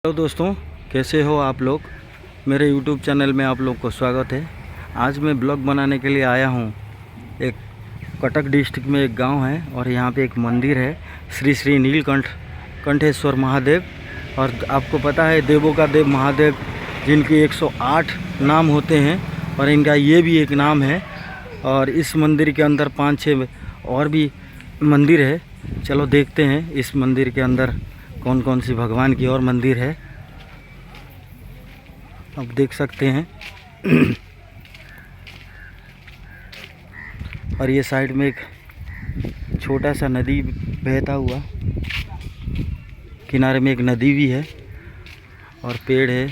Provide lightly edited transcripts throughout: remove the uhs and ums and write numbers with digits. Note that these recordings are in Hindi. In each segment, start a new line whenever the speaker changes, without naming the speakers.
हेलो दोस्तों, कैसे हो आप लोग। मेरे YouTube चैनल में आप लोग को स्वागत है। आज मैं ब्लॉग बनाने के लिए आया हूँ। एक कटक डिस्ट्रिक्ट में एक गांव है और यहाँ पे एक मंदिर है, श्री श्री नीलकंठेश्वर महादेव। और आपको पता है देवों का देव महादेव, जिनके 108 नाम होते हैं और इनका ये भी एक नाम है। और इस मंदिर के अंदर 5-6 और भी मंदिर है। चलो देखते हैं इस मंदिर के अंदर कौन कौन सी भगवान की और मंदिर है। अब देख सकते हैं। और ये साइड में एक छोटा सा नदी बहता हुआ, किनारे में एक नदी भी है और पेड़ है।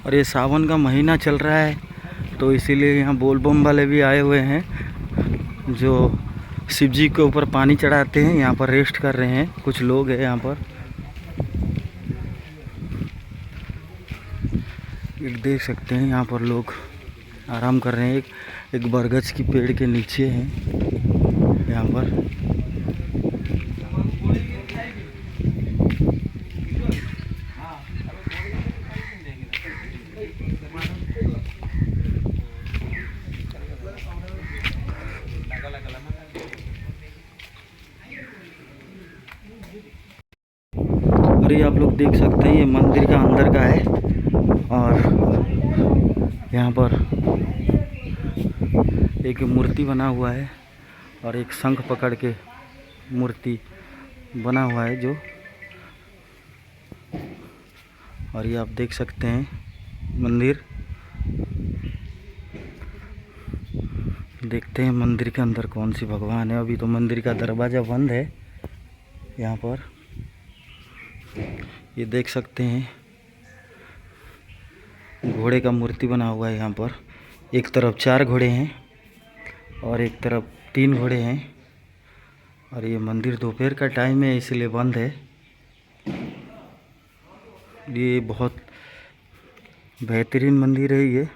और ये सावन का महीना चल रहा है, तो इसीलिए यहाँ बोलबम वाले भी आए हुए हैं, जो शिव जी के ऊपर पानी चढ़ाते हैं। यहाँ पर रेस्ट कर रहे हैं कुछ लोग हैं यहाँ पर। एक देख सकते हैं यहाँ पर लोग आराम कर रहे हैं। एक बरगद की पेड़ के नीचे हैं यहाँ पर। और ये आप लोग देख सकते हैं, ये मंदिर का अंदर का है। और यहाँ पर एक मूर्ति बना हुआ है और एक शंख पकड़ के मूर्ति बना हुआ है जो। और ये आप देख सकते हैं मंदिर। देखते हैं मंदिर के अंदर कौन सी भगवान है। अभी तो मंदिर का दरवाज़ा बंद है यहाँ पर। ये देख सकते हैं घोड़े का मूर्ति बना हुआ है यहाँ पर। एक तरफ 4 घोड़े हैं और एक तरफ 3 घोड़े हैं। और ये मंदिर दोपहर का टाइम है इसलिए बंद है। ये बहुत बेहतरीन मंदिर है ये।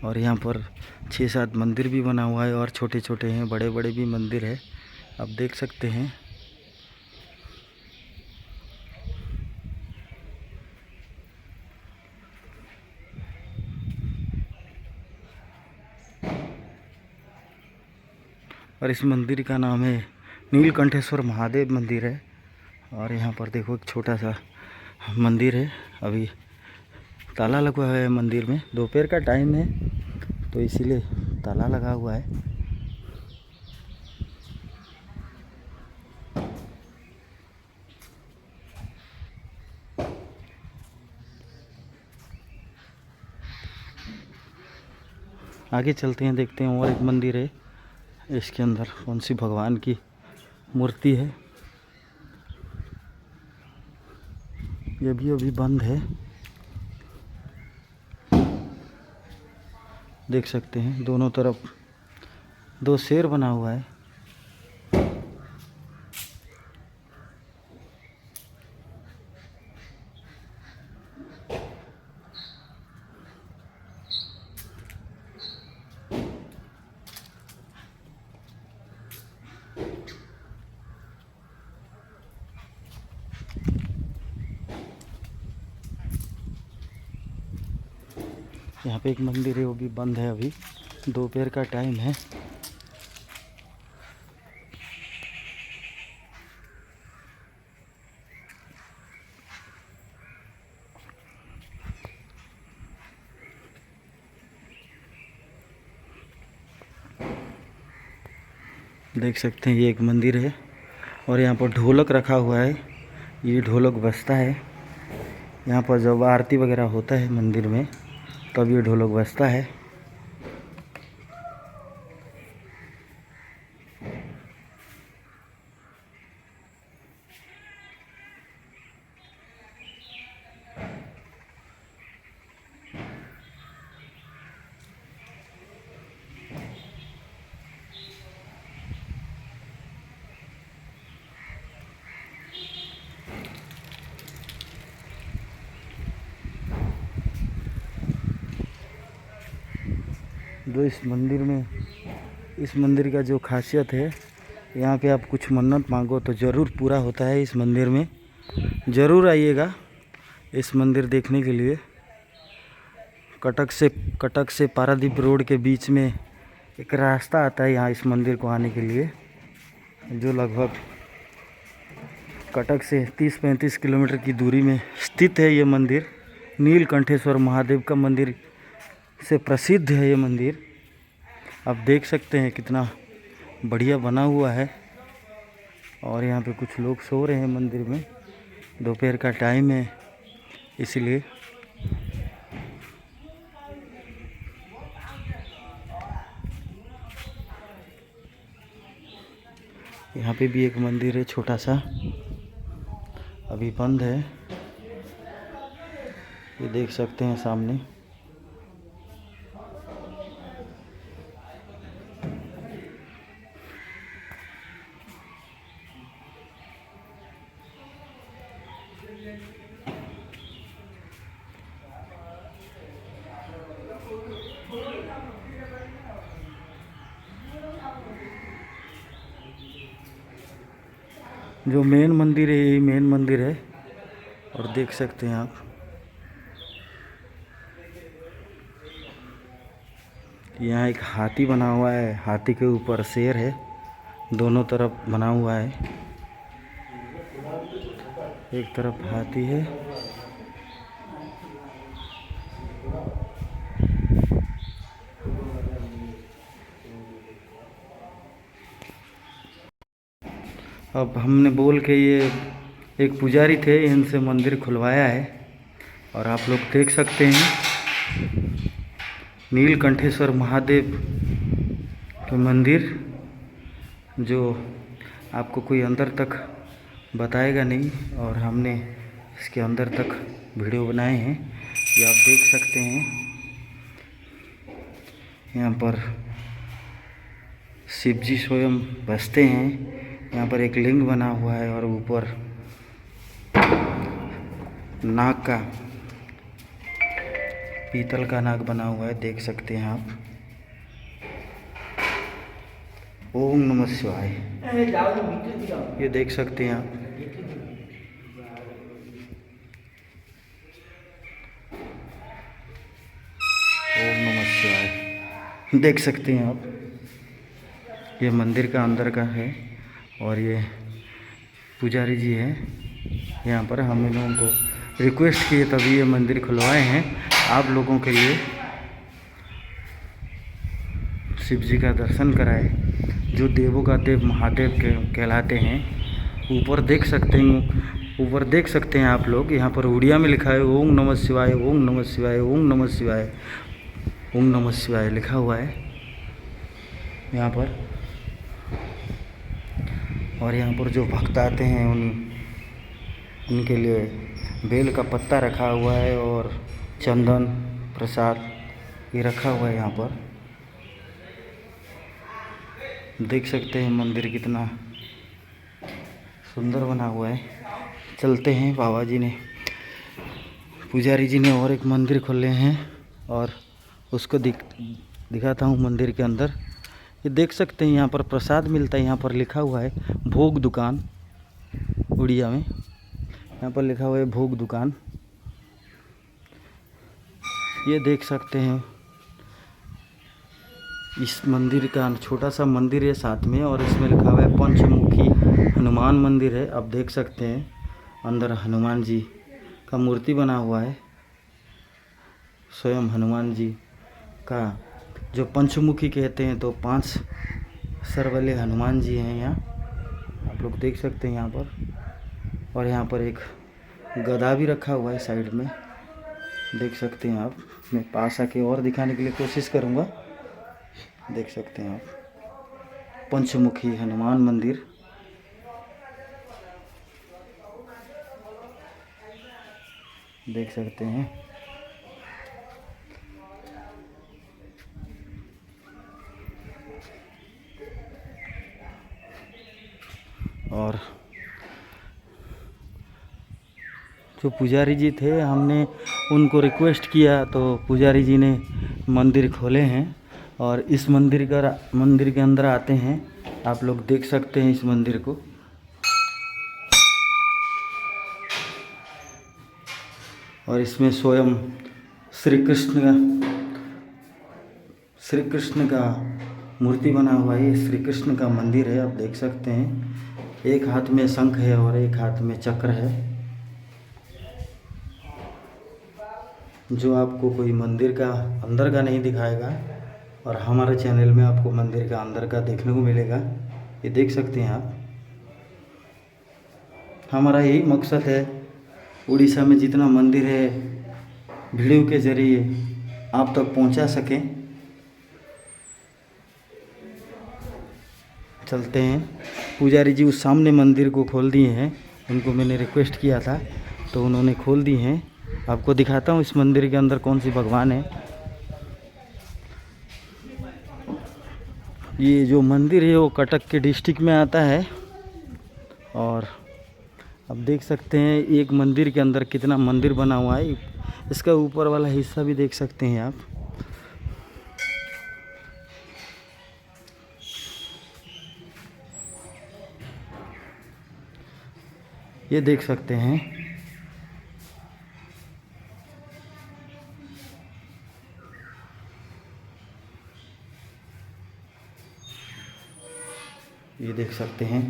और यहाँ पर 6-7 मंदिर भी बना हुआ है और छोटे छोटे हैं, बड़े बड़े भी मंदिर है, आप देख सकते हैं। और इस मंदिर का नाम है नीलकंठेश्वर महादेव मंदिर है। और यहाँ पर देखो एक छोटा सा मंदिर है, अभी ताला लगा हुआ है मंदिर में। दोपहर का टाइम है तो इसीलिए ताला लगा हुआ है। आगे चलते हैं, देखते हैं और एक मंदिर है, इसके अंदर कौन सी भगवान की मूर्ति है। ये भी अभी बंद है, देख सकते हैं। दोनों तरफ 2 शेर बना हुआ है। यहाँ पे एक मंदिर है, वो भी बंद है, अभी दोपहर का टाइम है। देख सकते हैं ये एक मंदिर है और यहाँ पर ढोलक रखा हुआ है। ये ढोलक बजता है यहाँ पर जब आरती वगैरह होता है मंदिर में, तब ये ढोलक बजता है। जो इस मंदिर का जो खासियत है यहाँ पे आप कुछ मन्नत मांगो तो ज़रूर पूरा होता है। इस मंदिर में ज़रूर आइएगा इस मंदिर देखने के लिए। कटक से पारादीप रोड के बीच में एक रास्ता आता है यहाँ इस मंदिर को आने के लिए, जो लगभग कटक से 30-35 किलोमीटर की दूरी में स्थित है। ये मंदिर नीलकंठेश्वर महादेव का मंदिर से प्रसिद्ध है। ये मंदिर आप देख सकते हैं कितना बढ़िया बना हुआ है। और यहाँ पे कुछ लोग सो रहे हैं मंदिर में, दोपहर का टाइम है इसलिए। यहाँ पे भी एक मंदिर है छोटा सा, अभी बंद है। ये देख सकते हैं सामने। जो मेन मंदिर है यही मेन मंदिर है। और देख सकते हैं आप यहाँ एक हाथी बना हुआ है, हाथी के ऊपर शेर है, दोनों तरफ बना हुआ है। एक तरफ हाथी है, अब हमने बोल के ये एक पुजारी थे, इनसे मंदिर खुलवाया है। और आप लोग देख सकते हैं नीलकंठेश्वर महादेव के मंदिर, जो आपको कोई अंदर तक बताएगा नहीं, और हमने इसके अंदर तक वीडियो बनाए हैं। ये आप देख सकते हैं यहाँ पर शिव जी स्वयं बसते हैं। यहाँ पर एक लिंग बना हुआ है और ऊपर नाग का, पीतल का नाग बना हुआ है, देख सकते हैं आप। ओम नमः शिवाय, ये देख सकते हैं आप। ओम नमः शिवाय, देख सकते हैं आप। ये मंदिर का अंदर का है और ये पुजारी जी हैं यहाँ पर। हम इन लोगों को रिक्वेस्ट किए तभी ये मंदिर खुलवाए हैं आप लोगों के लिए, शिव जी का दर्शन कराए, जो देवों का देव महादेव के कहलाते हैं। ऊपर देख सकते हैं आप लोग, यहाँ पर उड़िया में लिखा है ओम नमः शिवाय, ओम नमः शिवाय, ओम नमः शिवाय, ओम नमः शिवाय लिखा हुआ है यहाँ पर। और यहाँ पर जो भक्त आते हैं उनके लिए बेल का पत्ता रखा हुआ है और चंदन प्रसाद ये रखा हुआ है यहाँ पर। देख सकते हैं मंदिर कितना सुंदर बना हुआ है। चलते हैं, बाबा जी ने, पुजारी जी ने और एक मंदिर खोले हैं और उसको दिखाता हूँ मंदिर के अंदर। ये देख सकते हैं यहाँ पर प्रसाद मिलता है। यहाँ पर लिखा हुआ है भोग दुकान, उड़िया में यहाँ पर लिखा हुआ है भोग दुकान। ये देख सकते हैं इस मंदिर का छोटा सा मंदिर है साथ में, और इसमें लिखा हुआ है पंचमुखी हनुमान मंदिर है। आप देख सकते हैं अंदर हनुमान जी का मूर्ति बना हुआ है। स्वयं हनुमान जी का जो पंचमुखी कहते हैं, तो 5 सर वाले हनुमान जी हैं यहाँ, आप लोग देख सकते हैं यहाँ पर। और यहाँ पर एक गदा भी रखा हुआ है साइड में, देख सकते हैं आप। मैं पास आके और दिखाने के लिए कोशिश करूँगा। देख सकते हैं आप पंचमुखी हनुमान मंदिर। देख सकते हैं और जो पुजारी जी थे, हमने उनको रिक्वेस्ट किया तो पुजारी जी ने मंदिर खोले हैं। और इस मंदिर के अंदर आते हैं आप लोग देख सकते हैं इस मंदिर को। और इसमें स्वयं श्री कृष्ण का मूर्ति बना हुआ है। ये श्री कृष्ण का मंदिर है, आप देख सकते हैं। एक हाथ में शंख है और एक हाथ में चक्र है, जो आपको कोई मंदिर का अंदर का नहीं दिखाएगा और हमारे चैनल में आपको मंदिर का अंदर का देखने को मिलेगा। ये देख सकते हैं आप। हमारा यही मकसद है, उड़ीसा में जितना मंदिर है वीडियो के ज़रिए आप तक पहुंचा सकें। चलते हैं। पुजारी जी उस सामने मंदिर को खोल दिए हैं, उनको मैंने रिक्वेस्ट किया था तो उन्होंने खोल दिए हैं। आपको दिखाता हूँ इस मंदिर के अंदर कौन सी भगवान है। ये जो मंदिर है वो कटक के डिस्ट्रिक्ट में आता है। और अब देख सकते हैं एक मंदिर के अंदर कितना मंदिर बना हुआ है। इसका ऊपर वाला हिस्सा भी देख सकते हैं आप। ये देख सकते हैं। ये देख सकते हैं।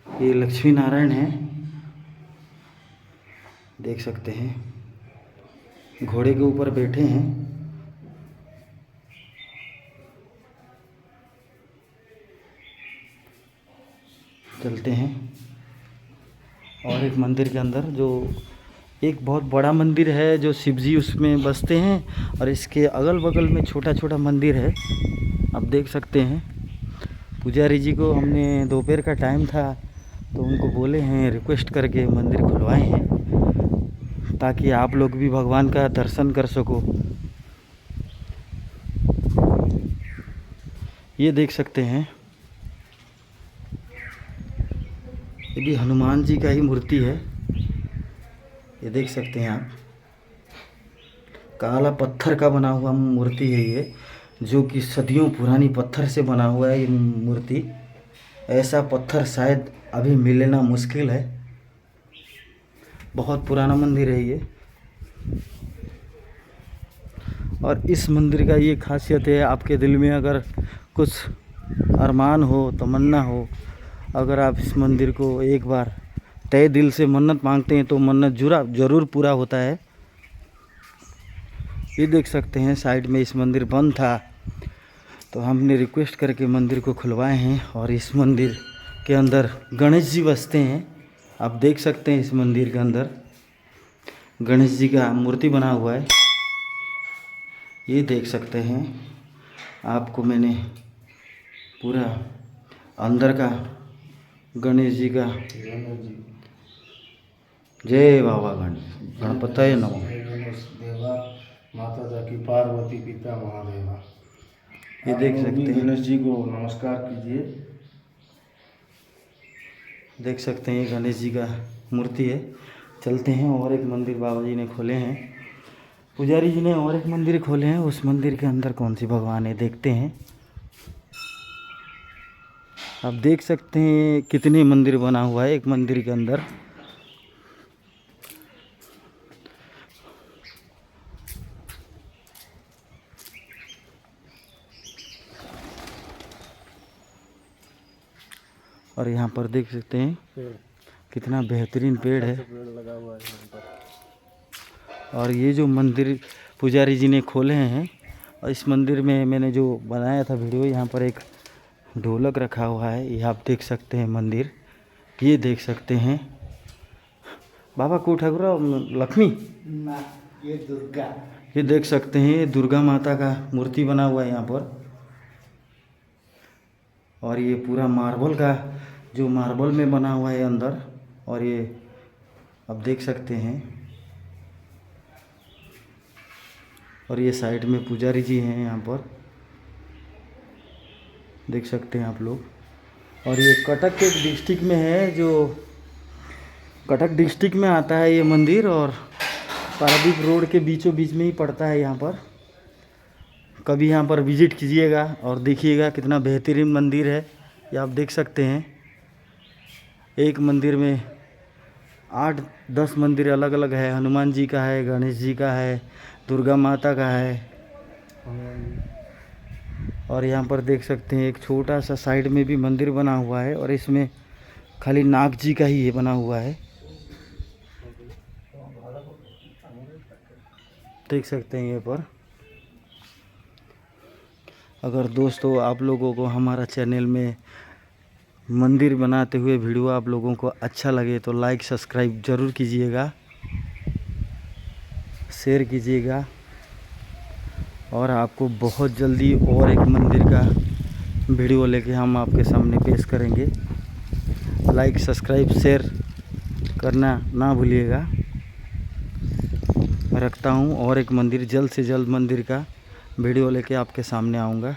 ये लक्ष्मी नारायण है, देख सकते हैं। घोड़े के ऊपर बैठे हैं। चलते हैं। और एक मंदिर के अंदर जो एक बहुत बड़ा मंदिर है, जो शिव जी उसमें बसते हैं और इसके अगल बगल में छोटा छोटा मंदिर है, आप देख सकते हैं। पुजारी जी को हमने दोपहर का टाइम था तो उनको बोले हैं, रिक्वेस्ट करके मंदिर खुलवाए हैं ताकि आप लोग भी भगवान का दर्शन कर सको। ये देख सकते हैं। ये भी हनुमान जी का ही मूर्ति है, ये देख सकते हैं आप। काला पत्थर का बना हुआ मूर्ति है ये, जो कि सदियों पुरानी पत्थर से बना हुआ है ये मूर्ति। ऐसा पत्थर शायद अभी मिलना मुश्किल है। बहुत पुराना मंदिर है ये। और इस मंदिर का ये खासियत है, आपके दिल में अगर कुछ अरमान हो, तमन्ना हो, अगर आप इस मंदिर को एक बार तय दिल से मन्नत मांगते हैं तो मन्नत ज़रूर पूरा होता है। ये देख सकते हैं साइड में इस मंदिर बंद था तो हमने रिक्वेस्ट करके मंदिर को खुलवाए हैं। और इस मंदिर के अंदर गणेश जी बसते हैं, आप देख सकते हैं। इस मंदिर के अंदर गणेश जी का मूर्ति बना हुआ है, ये देख सकते हैं। आपको मैंने पूरा अंदर का गणेश जी का, जय बाबा गणपतये नमः।
माता जाकी पार्वती पिता महादेवा।
ये देख सकते हैं।
गणेश जी को नमस्कार कीजिए।
देख सकते हैं गणेश जी का मूर्ति है। चलते हैं। और एक मंदिर बाबा जी ने खोले हैं, पुजारी जी ने और एक मंदिर खोले हैं। उस मंदिर के अंदर कौन सी भगवान है देखते हैं। आप देख सकते हैं कितने मंदिर बना हुआ है एक मंदिर के अंदर। और यहाँ पर देख सकते हैं कितना बेहतरीन पेड़ है।
लगा हुआ है यहाँ पर।
और ये जो मंदिर पुजारी जी ने खोले हैं, और इस मंदिर में मैंने जो बनाया था वीडियो, यहाँ पर एक ढोलक रखा हुआ है, ये आप देख सकते हैं मंदिर। ये देख सकते हैं बाबा को ठाकुर लक्ष्मी,
ये दुर्गा।
ये देख सकते हैं ये दुर्गा माता का मूर्ति बना हुआ है यहाँ पर। और ये पूरा मार्बल का, जो मार्बल में बना हुआ है अंदर। और ये आप देख सकते हैं। और ये साइड में पुजारी जी हैं यहाँ पर, देख सकते हैं आप लोग। और ये कटक के डिस्ट्रिक्ट में है, जो कटक डिस्ट्रिक्ट में आता है ये मंदिर। और पारादीप रोड के बीचों बीच में ही पड़ता है यहाँ पर। कभी यहाँ पर विज़िट कीजिएगा और देखिएगा कितना बेहतरीन मंदिर है। ये आप देख सकते हैं, एक मंदिर में 8-10 मंदिर अलग अलग है। हनुमान जी का है, गणेश जी का है, दुर्गा माता का है। और यहाँ पर देख सकते हैं एक छोटा सा साइड में भी मंदिर बना हुआ है और इसमें खाली नाग जी का ही ये बना हुआ है, देख सकते हैं। ये पर अगर दोस्तों आप लोगों को हमारा चैनल में मंदिर बनाते हुए वीडियो आप लोगों को अच्छा लगे तो लाइक सब्सक्राइब ज़रूर कीजिएगा, शेयर कीजिएगा। और आपको बहुत जल्दी और एक मंदिर का वीडियो लेके हम आपके सामने पेश करेंगे। लाइक सब्सक्राइब शेयर करना ना भूलिएगा। रखता हूँ, और एक मंदिर जल्द से जल्द मंदिर का वीडियो लेके आपके सामने आऊँगा।